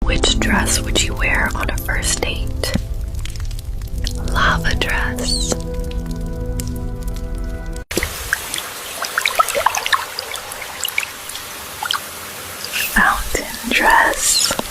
Which dress would you wear on a first date? Lava dress. Fountain dress.